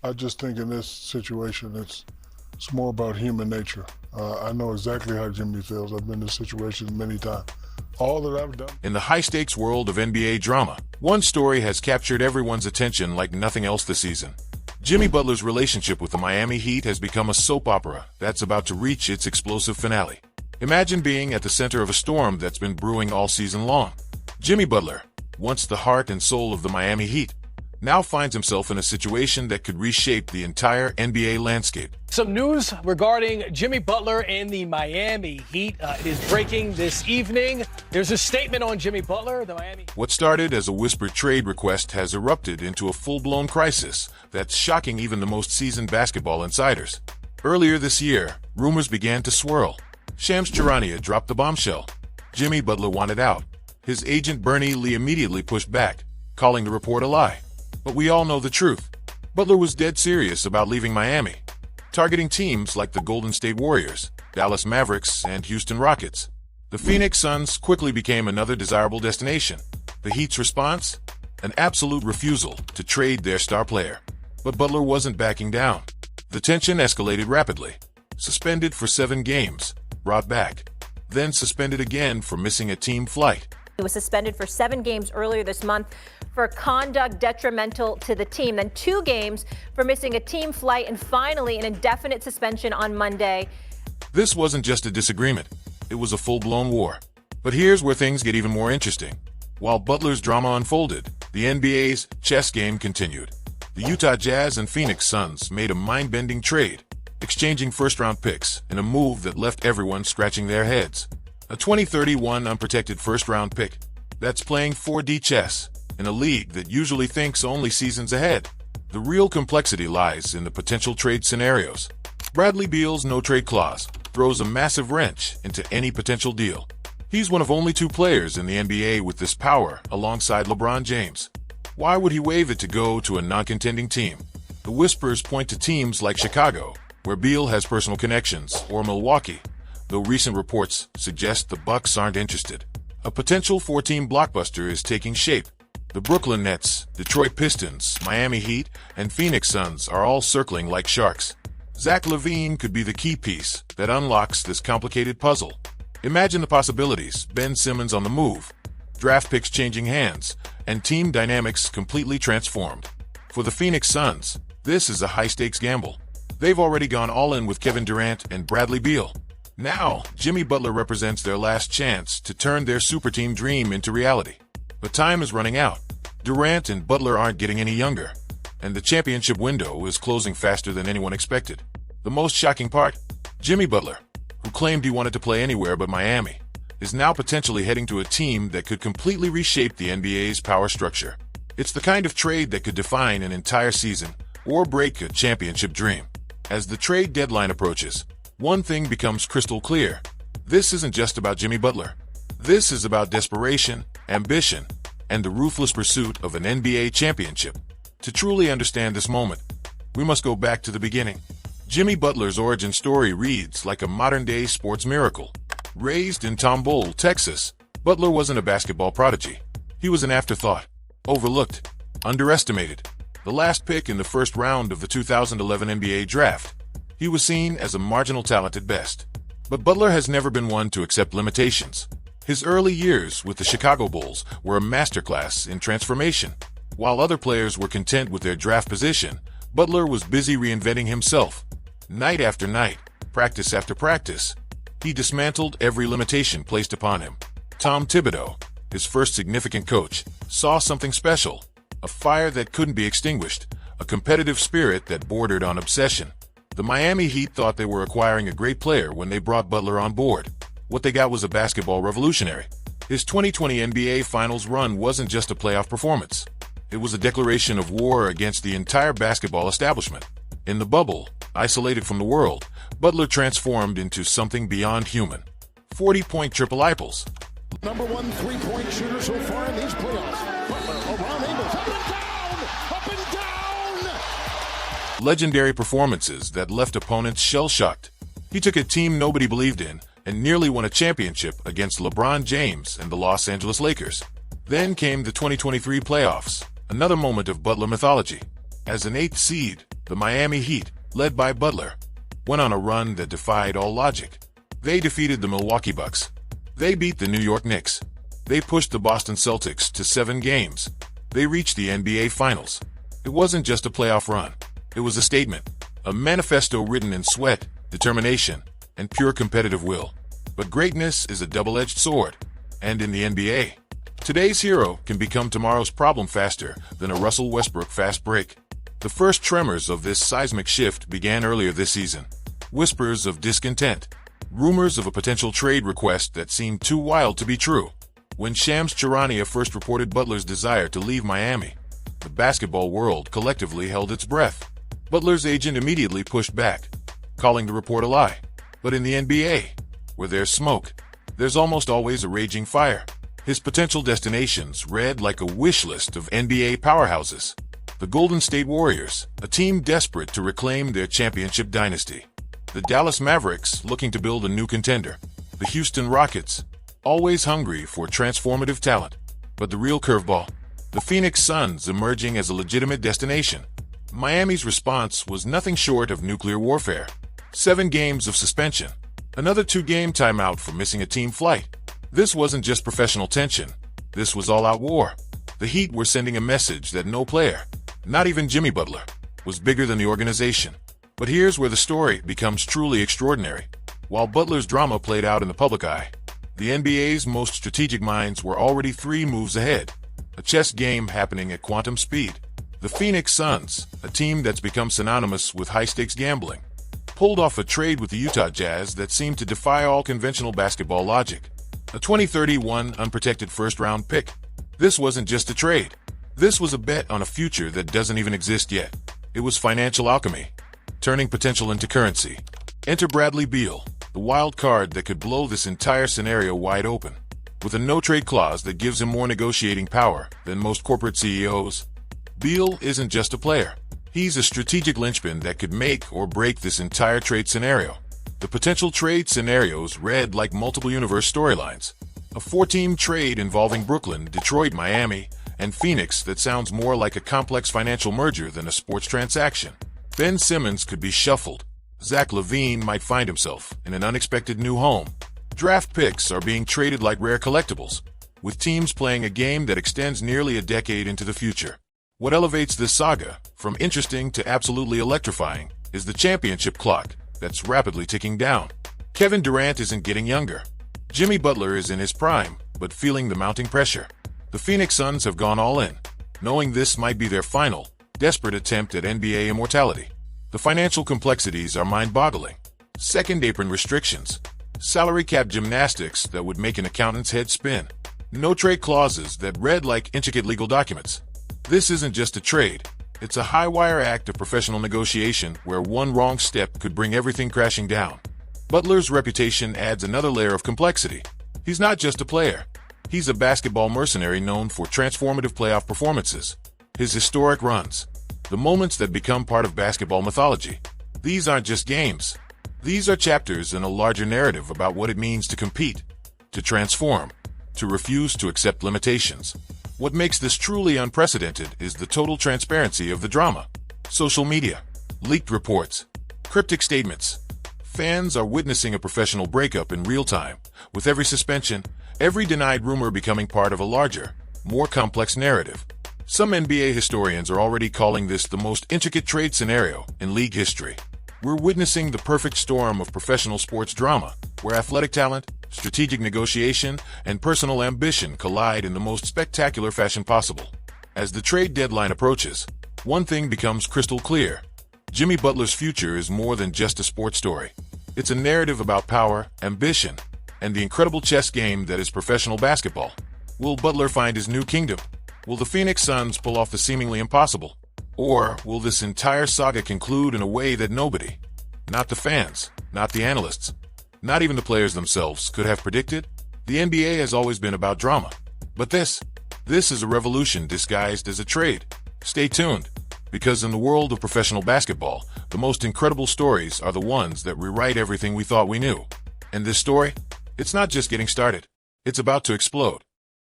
I just think in this situation, it's more about human nature. I know exactly how Jimmy feels. I've been in situations many times. All that I've done. In the high-stakes world of NBA drama, one story has captured everyone's attention like nothing else this season. Jimmy Butler's relationship with the Miami Heat has become a soap opera that's about to reach its explosive finale. Imagine being at the center of a storm that's been brewing all season long. Jimmy Butler, once the heart and soul of the Miami Heat, now finds himself in a situation that could reshape the entire NBA landscape. Some news regarding Jimmy Butler and the Miami Heat. It is breaking this evening. There's a statement on Jimmy Butler, the Miami. What started as a whispered trade request has erupted into a full-blown crisis that's shocking even the most seasoned basketball insiders. Earlier this year, rumors began to swirl. Shams Charania dropped the bombshell. Jimmy Butler wanted out. His agent Bernie Lee immediately pushed back, calling the report a lie. But we all know the truth. Butler was dead serious about leaving Miami, targeting teams like the Golden State Warriors, Dallas Mavericks, and Houston Rockets. The Phoenix Suns quickly became another desirable destination. The Heat's response? An absolute refusal to trade their star player. But Butler wasn't backing down. The tension escalated rapidly. Suspended for 7 games, brought back, then suspended again for missing a team flight. He was suspended for 7 games earlier this month for conduct detrimental to the team, then 2 games for missing a team flight, and finally an indefinite suspension on Monday. This wasn't just a disagreement. It was a full-blown war. But here's where things get even more interesting. While Butler's drama unfolded, the NBA's chess game continued. The Utah Jazz and Phoenix Suns made a mind-bending trade, exchanging first-round picks in a move that left everyone scratching their heads. A 2031 unprotected first-round pick that's playing 4D chess in a league that usually thinks only seasons ahead. The real complexity lies in the potential trade scenarios. Bradley Beal's no-trade clause throws a massive wrench into any potential deal. He's one of only 2 players in the NBA with this power alongside LeBron James. Why would he waive it to go to a non-contending team? The whispers point to teams like Chicago, where Beal has personal connections, or Milwaukee, though recent reports suggest the Bucks aren't interested. A potential 4-team blockbuster is taking shape. The Brooklyn Nets, Detroit Pistons, Miami Heat, and Phoenix Suns are all circling like sharks. Zach LaVine could be the key piece that unlocks this complicated puzzle. Imagine the possibilities: Ben Simmons on the move, draft picks changing hands, and team dynamics completely transformed. For the Phoenix Suns, this is a high-stakes gamble. They've already gone all in with Kevin Durant and Bradley Beal. Now, Jimmy Butler represents their last chance to turn their super team dream into reality. But time is running out. Durant and Butler aren't getting any younger, and the championship window is closing faster than anyone expected. The most shocking part? Jimmy Butler, who claimed he wanted to play anywhere but Miami, is now potentially heading to a team that could completely reshape the NBA's power structure. It's the kind of trade that could define an entire season or break a championship dream. As the trade deadline approaches, one thing becomes crystal clear. This isn't just about Jimmy Butler. This is about desperation, ambition, and the ruthless pursuit of an NBA championship. To truly understand this moment, we must go back to the beginning. Jimmy Butler's origin story reads like a modern-day sports miracle. Raised in Tomball, Texas, Butler wasn't a basketball prodigy. He was an afterthought, overlooked, underestimated. The last pick in the first round of the 2011 NBA draft, he was seen as a marginal talent at best. But Butler has never been one to accept limitations. His early years with the Chicago Bulls were a masterclass in transformation. While other players were content with their draft position, Butler was busy reinventing himself. Night after night, practice after practice, he dismantled every limitation placed upon him. Tom Thibodeau, his first significant coach, saw something special, a fire that couldn't be extinguished, a competitive spirit that bordered on obsession. The Miami Heat thought they were acquiring a great player when they brought Butler on board. What they got was a basketball revolutionary. His 2020 NBA Finals run wasn't just a playoff performance. It was a declaration of war against the entire basketball establishment. In the bubble, isolated from the world, Butler transformed into something beyond human. 40-point triple-iples. #1 3-point shooter so far in these playoffs. Butler around angles, up and down! Legendary performances that left opponents shell-shocked. He took a team nobody believed in and nearly won a championship against LeBron James and the Los Angeles Lakers. Then came the 2023 playoffs, another moment of Butler mythology. As an 8th seed, The Miami Heat, led by Butler, went on a run that defied all logic. They defeated the Milwaukee Bucks. They beat the New York Knicks. They pushed the Boston Celtics to 7 games. They reached the NBA Finals. It wasn't just a playoff run. It was a statement, a manifesto written in sweat, determination, and pure competitive will. But greatness is a double-edged sword. And in the NBA, today's hero can become tomorrow's problem faster than a Russell Westbrook fast break. The first tremors of this seismic shift began earlier this season. Whispers of discontent. Rumors of a potential trade request that seemed too wild to be true. When Shams Charania first reported Butler's desire to leave Miami, the basketball world collectively held its breath. Butler's agent immediately pushed back, calling the report a lie. But in the NBA, where there's smoke, there's almost always a raging fire. His potential destinations read like a wish list of NBA powerhouses. The Golden State Warriors, a team desperate to reclaim their championship dynasty. The Dallas Mavericks, looking to build a new contender. The Houston Rockets, always hungry for transformative talent. But the real curveball, the Phoenix Suns emerging as a legitimate destination. Miami's response was nothing short of nuclear warfare. 7 games of suspension. Another 2-game timeout for missing a team flight. This wasn't just professional tension. This was all-out war. The Heat were sending a message that no player, not even Jimmy Butler, was bigger than the organization. But here's where the story becomes truly extraordinary. While Butler's drama played out in the public eye, the NBA's most strategic minds were already 3 moves ahead. A chess game happening at quantum speed. The Phoenix Suns, a team that's become synonymous with high-stakes gambling, pulled off a trade with the Utah Jazz that seemed to defy all conventional basketball logic. A 2031 unprotected first-round pick. This wasn't just a trade. This was a bet on a future that doesn't even exist yet. It was financial alchemy, turning potential into currency. Enter Bradley Beal, the wild card that could blow this entire scenario wide open. With a no-trade clause that gives him more negotiating power than most corporate CEOs, Beal isn't just a player. He's a strategic linchpin that could make or break this entire trade scenario. The potential trade scenarios read like multiple universe storylines. A 4-team trade involving Brooklyn, Detroit, Miami, and Phoenix that sounds more like a complex financial merger than a sports transaction. Ben Simmons could be shuffled. Zach LaVine might find himself in an unexpected new home. Draft picks are being traded like rare collectibles, with teams playing a game that extends nearly a decade into the future. What elevates this saga from interesting to absolutely electrifying is the championship clock that's rapidly ticking down. Kevin Durant isn't getting younger. Jimmy Butler is in his prime, but feeling the mounting pressure. The Phoenix Suns have gone all in, knowing this might be their final, desperate attempt at NBA immortality. The financial complexities are mind-boggling. Second apron restrictions, salary cap gymnastics that would make an accountant's head spin, no-trade clauses that read like intricate legal documents. This isn't just a trade. It's a high-wire act of professional negotiation where one wrong step could bring everything crashing down. Butler's reputation adds another layer of complexity. He's not just a player. He's a basketball mercenary known for transformative playoff performances. His historic runs, the moments that become part of basketball mythology. These aren't just games. These are chapters in a larger narrative about what it means to compete, to transform, to refuse to accept limitations. What makes this truly unprecedented is the total transparency of the drama. Social media, leaked reports, cryptic statements. Fans are witnessing a professional breakup in real time, with every suspension, every denied rumor becoming part of a larger, more complex narrative. Some NBA historians are already calling this the most intricate trade scenario in league history. We're witnessing the perfect storm of professional sports drama, where athletic talent, strategic negotiation, and personal ambition collide in the most spectacular fashion possible. As the trade deadline approaches, one thing becomes crystal clear. Jimmy Butler's future is more than just a sports story. It's a narrative about power, ambition, and the incredible chess game that is professional basketball. Will Butler find his new kingdom? Will the Phoenix Suns pull off the seemingly impossible? Or will this entire saga conclude in a way that nobody, not the fans, not the analysts, not even the players themselves, could have predicted? The NBA has always been about drama. But this is a revolution disguised as a trade. Stay tuned, because in the world of professional basketball, the most incredible stories are the ones that rewrite everything we thought we knew. And this story, it's not just getting started. It's about to explode.